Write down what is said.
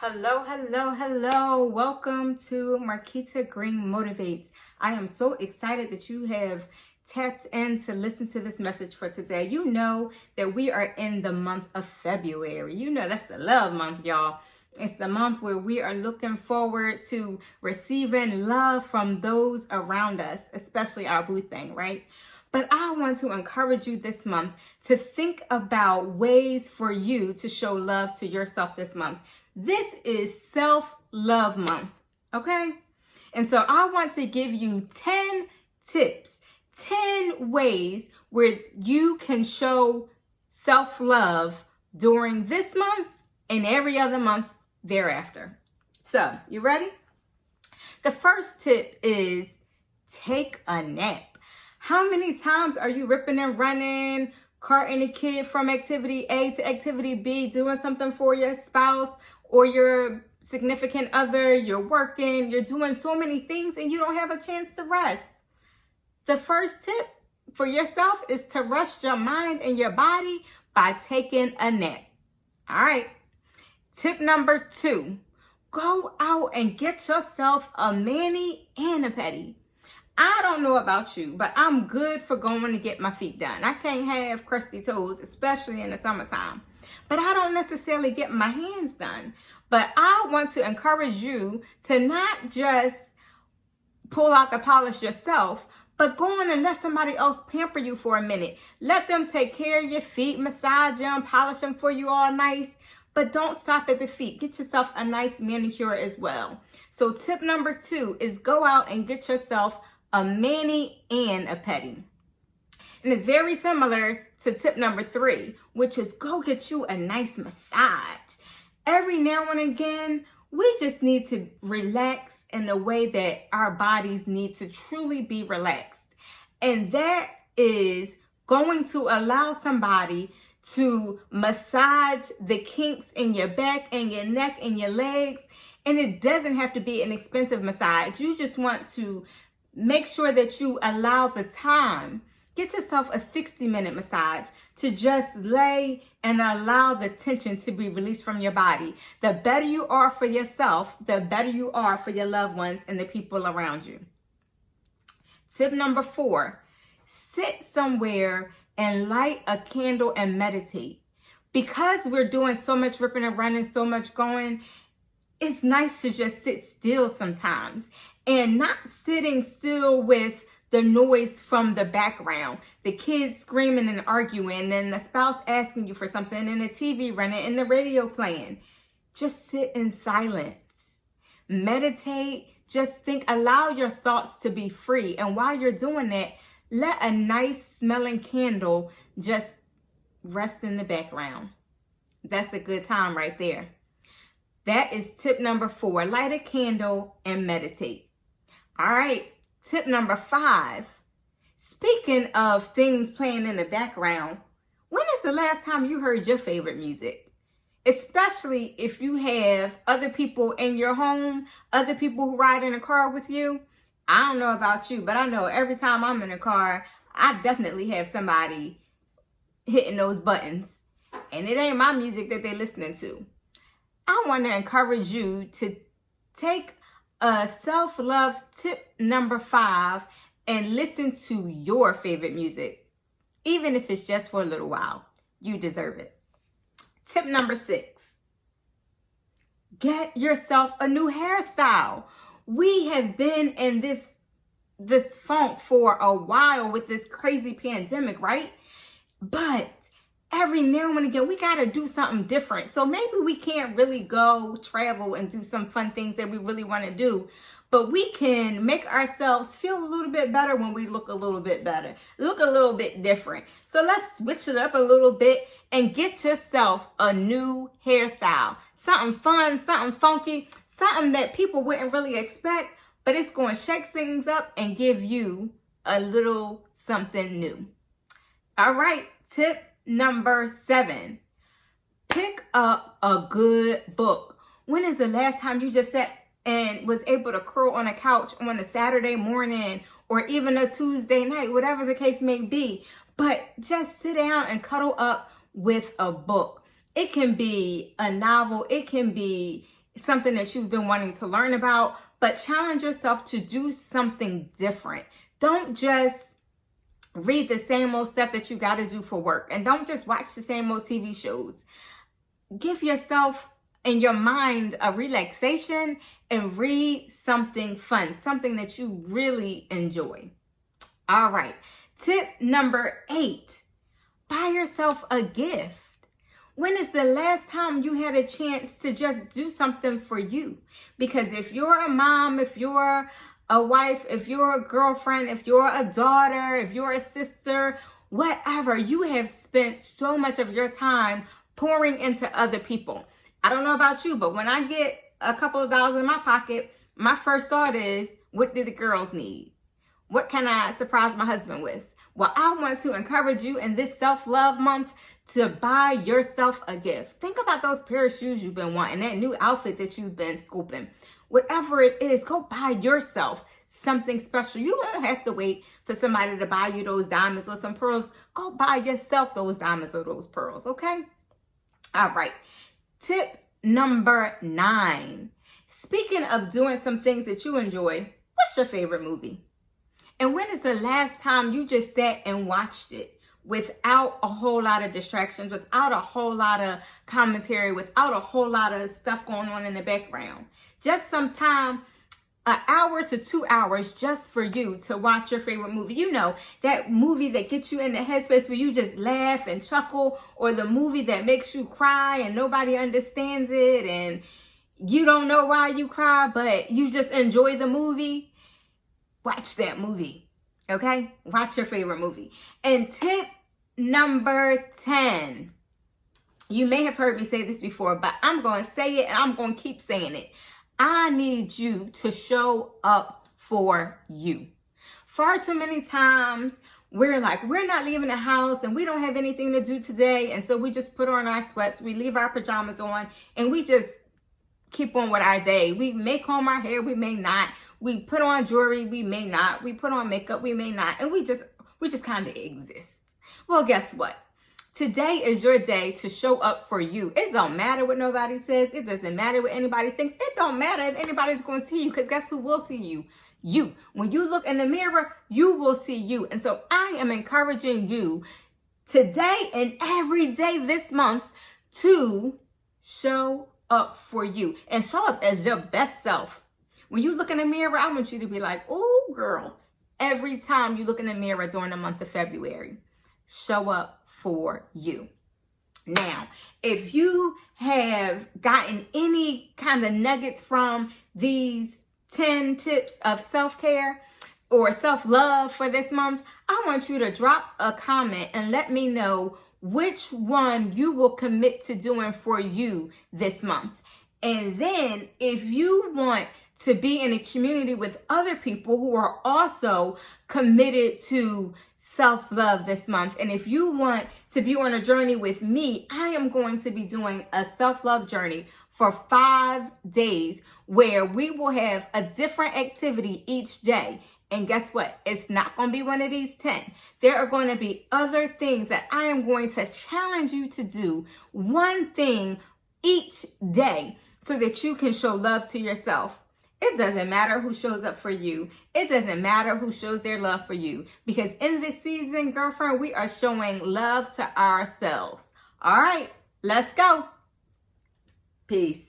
Hello, hello, hello. Welcome to Marquita Green Motivates. I am so excited that you have tapped in to listen to this message for today. You know that we are in the month of February. You know that's the love month, y'all. It's the month where we are looking forward to receiving love from those around us, especially our boo thing, right? But I want to encourage you this month to think about ways for you to show love to yourself this month. This is self-love month, okay? And so I want to give you 10 tips, 10 ways where you can show self-love during this month and every other month thereafter. So, you ready? The first tip is take a nap. How many times are you ripping and running, carting a kid from activity A to activity B, doing something for your spouse or your significant other, you're working, you're doing so many things and you don't have a chance to rest? The first tip for yourself is to rest your mind and your body by taking a nap. All right. Tip number 2, go out and get yourself a mani and a pedi. I don't know about you, but I'm good for going to get my feet done. I can't have crusty toes, especially in the summertime. But I don't necessarily get my hands done. But I want to encourage you to not just pull out the polish yourself, but go on and let somebody else pamper you for a minute. Let them take care of your feet, massage them, polish them for you all nice. But don't stop at the feet. Get yourself a nice manicure as well. So tip number 2 is go out and get yourself a mani and a pedi. And it's very similar to tip number 3, which is go get you a nice massage. Every now and again, we just need to relax in the way that our bodies need to truly be relaxed. And that is going to allow somebody to massage the kinks in your back and your neck and your legs. And it doesn't have to be an expensive massage. You just want to make sure that you allow the time. Get yourself a 60-minute massage to just lay and allow the tension to be released from your body. The better you are for yourself, the better you are for your loved ones and the people around you. Tip number 4, sit somewhere and light a candle and meditate. Because we're doing so much ripping and running, so much going, it's nice to just sit still sometimes. And not sitting still with the noise from the background, the kids screaming and arguing, and the spouse asking you for something, and the TV running, and the radio playing. Just sit in silence. Meditate. Just think. Allow your thoughts to be free. And while you're doing that, let a nice smelling candle just rest in the background. That's a good time right there. That is tip number 4. Light a candle and meditate. All right. Tip number 5. Speaking of things playing in the background, when is the last time you heard your favorite music? Especially if you have other people in your home, other people who ride in a car with you. I don't know about you, but I know every time I'm in a car, I definitely have somebody hitting those buttons. And it ain't my music that they're listening to. I want to encourage you to take a self-love tip number 5 and listen to your favorite music. Even if it's just for a little while. You deserve it. Tip number 6. Get yourself a new hairstyle. We have been in this funk for a while with this crazy pandemic, right? But every now and again, we got to do something different. So maybe we can't really go travel and do some fun things that we really want to do. But we can make ourselves feel a little bit better when we look a little bit better. Look a little bit different. So let's switch it up a little bit and get yourself a new hairstyle. Something fun, something funky, something that people wouldn't really expect. But it's going to shake things up and give you a little something new. All right, tip number 7, pick up a good book. When is the last time you just sat and was able to curl on a couch on a Saturday morning or even a Tuesday night, whatever the case may be, but just sit down and cuddle up with a book? It can be a novel. It can be something that you've been wanting to learn about, but challenge yourself to do something different. Don't just read the same old stuff that you got to do for work, and don't just watch the same old TV shows. Give yourself and your mind a relaxation and read something fun, something that you really enjoy. All right. Tip number 8, buy yourself a gift. When is the last time you had a chance to just do something for you? Because if you're a mom, if you're a wife, if you're a girlfriend, if you're a daughter, if you're a sister, whatever, you have spent so much of your time pouring into other people. I don't know about you, but when I get a couple of dollars in my pocket, my first thought is, what do the girls need? What can I surprise my husband with? Well, I want to encourage you in this self-love month to buy yourself a gift. Think about those pair of shoes you've been wanting, that new outfit that you've been scooping. Whatever it is, go buy yourself something special. You don't have to wait for somebody to buy you those diamonds or some pearls. Go buy yourself those diamonds or those pearls, okay? All right. Tip number 9. Speaking of doing some things that you enjoy, what's your favorite movie? And when is the last time you just sat and watched it without a whole lot of distractions, without a whole lot of commentary, without a whole lot of stuff going on in the background? Just some time, an hour to 2 hours just for you to watch your favorite movie. You know, that movie that gets you in the headspace where you just laugh and chuckle, or the movie that makes you cry and nobody understands it and you don't know why you cry, but you just enjoy the movie. Watch that movie, okay? Watch your favorite movie. And tip number 10. You may have heard me say this before, but I'm going to say it and I'm going to keep saying it. I need you to show up for you. Far too many times, we're like, we're not leaving the house and we don't have anything to do today. And so we just put on our sweats, we leave our pajamas on, and we just keep on with our day. We may comb our hair, we may not. We put on jewelry, we may not. We put on makeup, we may not. And we just kind of exist. Well, guess what? Today is your day to show up for you. It don't matter what nobody says. It doesn't matter what anybody thinks. It don't matter if anybody's going to see you, because guess who will see you? You. When you look in the mirror, you will see you. And so I am encouraging you today and every day this month to show up for you and show up as your best self. When you look in the mirror, I want you to be like, oh, girl, every time you look in the mirror during the month of February, show up for you. Now, if you have gotten any kind of nuggets from these 10 tips of self-care or self-love for this month, I want you to drop a comment and let me know which one you will commit to doing for you this month. And then if you want to be in a community with other people who are also committed to self-love this month, and if you want to be on a journey with me, I am going to be doing a self-love journey for 5 days where we will have a different activity each day. And guess what? It's not going to be one of these 10. There are going to be other things that I am going to challenge you to do, one thing each day, so that you can show love to yourself. It doesn't matter who shows up for you. It doesn't matter who shows their love for you. Because in this season, girlfriend, we are showing love to ourselves. All right, let's go. Peace.